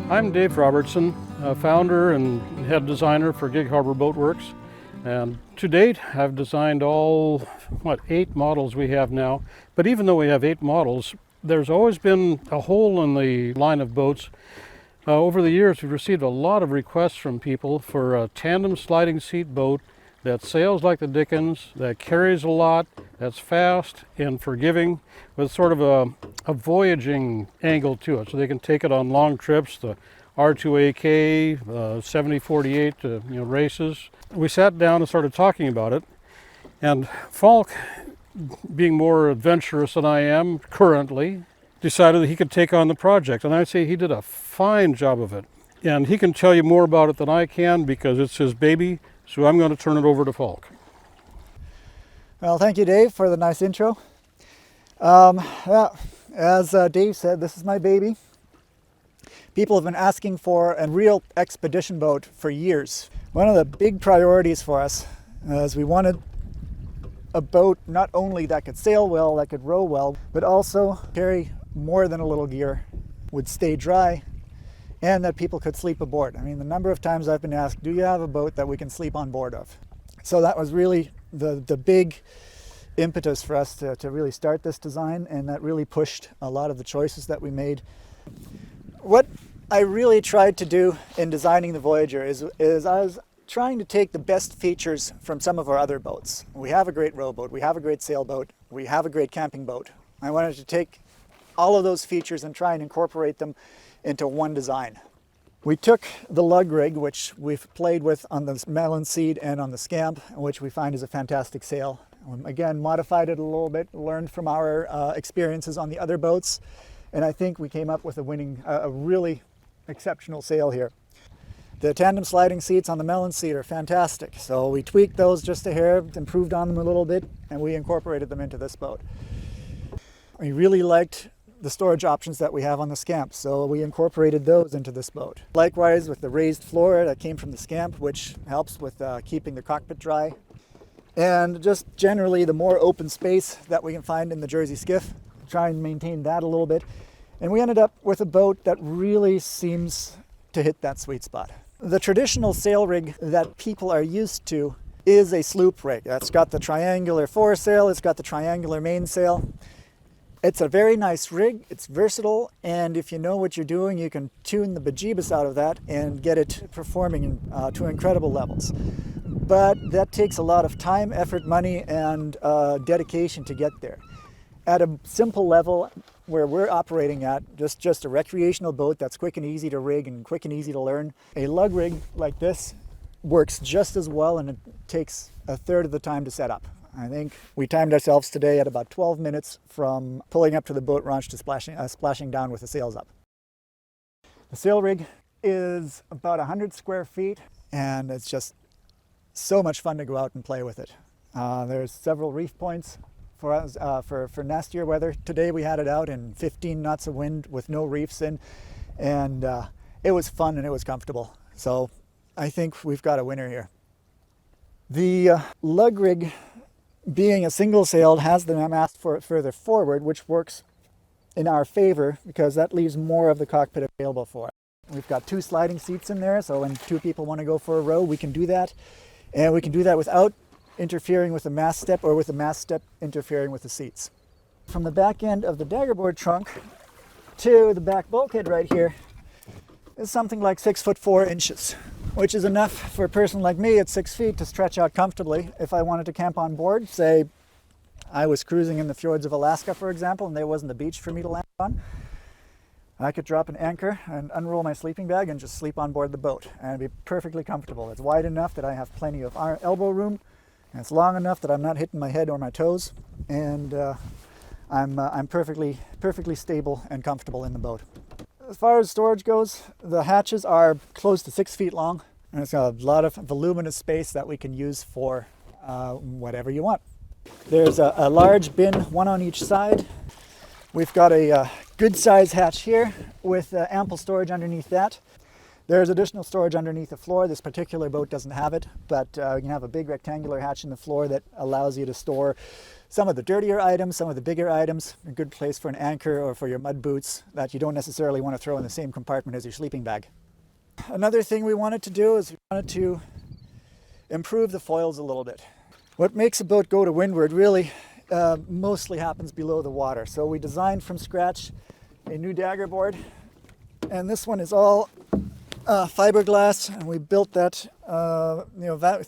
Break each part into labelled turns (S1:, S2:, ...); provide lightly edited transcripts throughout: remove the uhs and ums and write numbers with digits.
S1: I'm Dave Robertson, founder and head designer for Gig Harbor Boat Works. And to date, I've designed all, 8 models we have now. But even though we have 8 models, there's always been a hole in the line of boats. Over the years, we've received a lot of requests from people for a tandem sliding seat boat that sails like the dickens, that carries a lot, that's fast and forgiving, with sort of a voyaging angle to it, so they can take it on long trips, the R2AK, 7048 races. We sat down and started talking about it, and Falk, being more adventurous than I am currently, decided that he could take on the project, and I'd say he did a fine job of it. And he can tell you more about it than I can because it's his baby, so I'm going to turn it over to Falk.
S2: Well, thank you, Dave, for the nice intro. As Dave said, this is my baby. People have been asking for a real expedition boat for years. One of the big priorities for us is we wanted a boat not only that could sail well, that could row well, but also carry more than a little gear, would stay dry, and that people could sleep aboard. I mean, the number of times I've been asked, do you have a boat that we can sleep on board of? So that was really the big impetus for us to really start this design, and that really pushed a lot of the choices that we made. What I really tried to do in designing the Voyager is I was trying to take the best features from some of our other boats. We have a great rowboat, we have a great sailboat, we have a great camping boat. I wanted to take all of those features and try and incorporate them into one design. We took the lug rig, which we've played with on the melon seed and on the scamp, which we find is a fantastic sail. Again, modified it a little bit, learned from our experiences on the other boats, and I think we came up with a really exceptional sail here. The tandem sliding seats on the melon seat are fantastic, so we tweaked those just a hair, improved on them a little bit, and we incorporated them into this boat. We really liked the storage options that we have on the scamp, so we incorporated those into this boat. Likewise with the raised floor that came from the scamp, which helps with keeping the cockpit dry. And just generally the more open space that we can find in the Jersey skiff, try and maintain that a little bit. And we ended up with a boat that really seems to hit that sweet spot. The traditional sail rig that people are used to is a sloop rig. That's got the triangular foresail, it's got the triangular mainsail. It's a very nice rig, it's versatile, and if you know what you're doing, you can tune the bejeebus out of that and get it performing to incredible levels. But that takes a lot of time, effort, money, and dedication to get there. At a simple level where we're operating at, just a recreational boat that's quick and easy to rig and quick and easy to learn, a lug rig like this works just as well, and it takes a third of the time to set up. I think we timed ourselves today at about 12 minutes from pulling up to the boat launch to splashing down with the sails up. The sail rig is about 100 square feet, and it's just so much fun to go out and play with it. There's several reef points for us for nastier weather. Today we had it out in 15 knots of wind with no reefs in, and it was fun and it was comfortable. So I think we've got a winner here. The lug rig, being a single sailed, has the mast for it further forward, which works in our favor because that leaves more of the cockpit available for it. We've got 2 sliding seats in there, so when 2 people want to go for a row, we can do that. And we can do that without interfering with the mast step or with the mast step interfering with the seats. From the back end of the daggerboard trunk to the back bulkhead right here is something like 6'4" which is enough for a person like me at 6 feet to stretch out comfortably if I wanted to camp on board. Say I was cruising in the fjords of Alaska, for example, and there wasn't a beach for me to land on. I could drop an anchor and unroll my sleeping bag and just sleep on board the boat and be perfectly comfortable. It's wide enough that I have plenty of elbow room, and it's long enough that I'm not hitting my head or my toes, and I'm perfectly stable and comfortable in the boat. As far as storage goes, the hatches are close to 6 feet long, and it's got a lot of voluminous space that we can use for whatever you want. There's a large bin, one on each side. We've got a good size hatch here with ample storage underneath that. There's additional storage underneath the floor. This particular boat doesn't have it, but you can have a big rectangular hatch in the floor that allows you to store some of the dirtier items, some of the bigger items, a good place for an anchor or for your mud boots that you don't necessarily want to throw in the same compartment as your sleeping bag. Another thing we wanted to do is we wanted to improve the foils a little bit. What makes a boat go to windward really mostly happens below the water. So we designed from scratch a new dagger board, and this one is all fiberglass, and we built that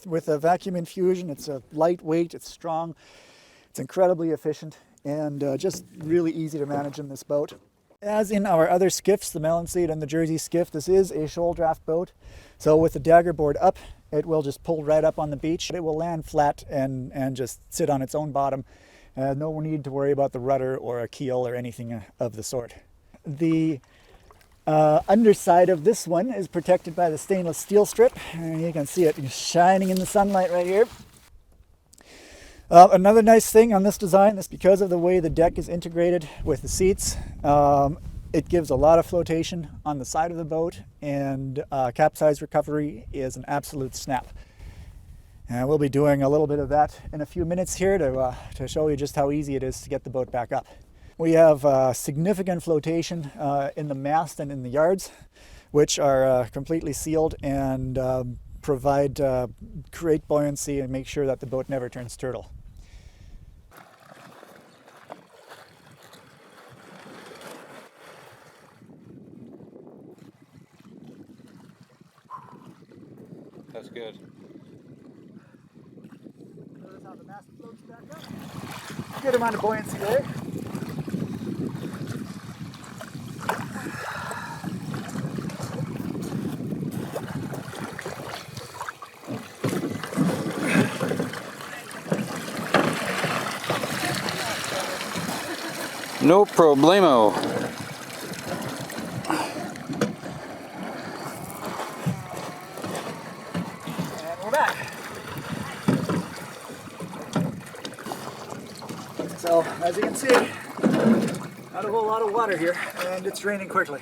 S2: with a vacuum infusion. It's a lightweight, it's strong, it's incredibly efficient, and just really easy to manage in this boat. As in our other skiffs, the Melon Seed and the Jersey skiff, this is a shoal draft boat. So with the dagger board up, it will just pull right up on the beach. It will land flat and just sit on its own bottom. No need to worry about the rudder or a keel or anything of the sort. The underside of this one is protected by the stainless steel strip, and you can see it shining in the sunlight right here. Another nice thing on this design is because of the way the deck is integrated with the seats, it gives a lot of flotation on the side of the boat, and capsize recovery is an absolute snap. And we'll be doing a little bit of that in a few minutes here to show you just how easy it is to get the boat back up. We have significant flotation in the mast and in the yards, which are completely sealed and provide great buoyancy and make sure that the boat never turns turtle.
S3: That's good.
S2: Notice how the mast floats back up. Good amount of buoyancy there.
S3: No problemo.
S2: And we're back. So, as you can see, not a whole lot of water here, and it's raining quickly.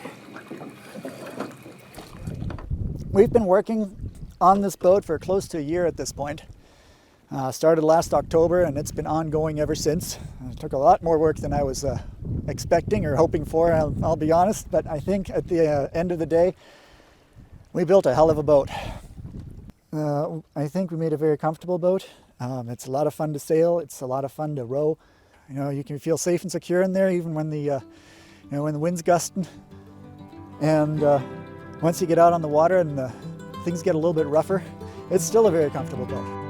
S2: We've been working on this boat for close to a year at this point. Started last October, and it's been ongoing ever since. It took a lot more work than I was expecting or hoping for, I'll be honest, but I think at the end of the day, we built a hell of a boat. I think we made a very comfortable boat. It's a lot of fun to sail. It's a lot of fun to row. You know, you can feel safe and secure in there even when the wind's gusting. And once you get out on the water and things get a little bit rougher, it's still a very comfortable boat.